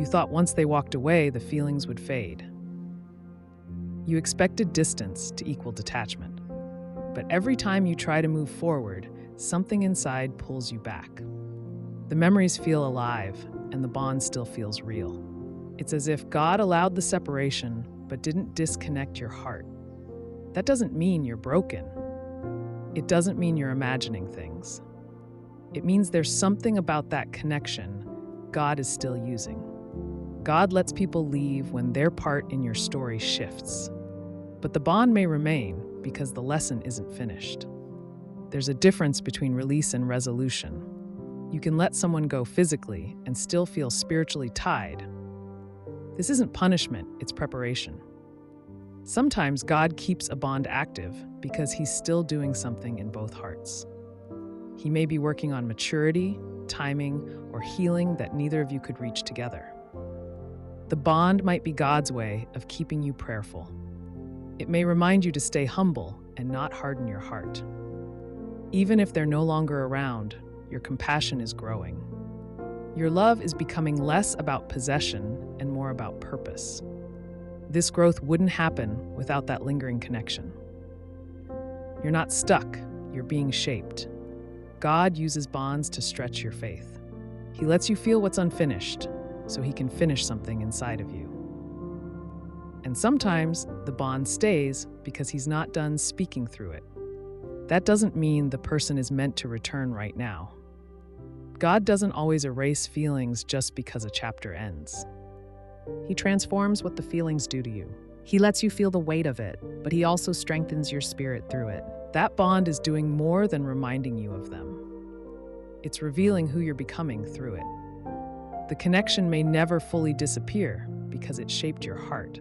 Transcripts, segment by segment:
You thought once they walked away, the feelings would fade. You expected distance to equal detachment. But every time you try to move forward, something inside pulls you back. The memories feel alive, and the bond still feels real. It's as if God allowed the separation, but didn't disconnect your heart. That doesn't mean you're broken. It doesn't mean you're imagining things. It means there's something about that connection God is still using. God lets people leave when their part in your story shifts. But the bond may remain because the lesson isn't finished. There's a difference between release and resolution. You can let someone go physically and still feel spiritually tied. This isn't punishment, it's preparation. Sometimes God keeps a bond active because he's still doing something in both hearts. He may be working on maturity, timing, or healing that neither of you could reach together. The bond might be God's way of keeping you prayerful. It may remind you to stay humble and not harden your heart. Even if they're no longer around, your compassion is growing. Your love is becoming less about possession and more about purpose. This growth wouldn't happen without that lingering connection. You're not stuck, you're being shaped. God uses bonds to stretch your faith. He lets you feel what's unfinished, so he can finish something inside of you. And sometimes the bond stays because he's not done speaking through it. That doesn't mean the person is meant to return right now. God doesn't always erase feelings just because a chapter ends. He transforms what the feelings do to you. He lets you feel the weight of it, but he also strengthens your spirit through it. That bond is doing more than reminding you of them. It's revealing who you're becoming through it. The connection may never fully disappear because it shaped your heart.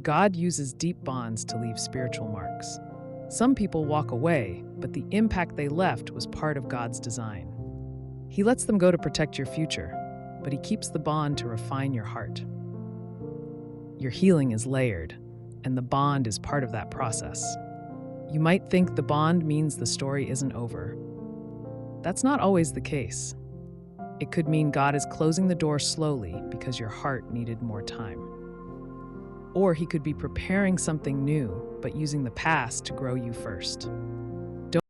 God uses deep bonds to leave spiritual marks. Some people walk away, but the impact they left was part of God's design. He lets them go to protect your future, but he keeps the bond to refine your heart. Your healing is layered, and the bond is part of that process. You might think the bond means the story isn't over. That's not always the case. It could mean God is closing the door slowly because your heart needed more time. Or he could be preparing something new, but using the past to grow you first.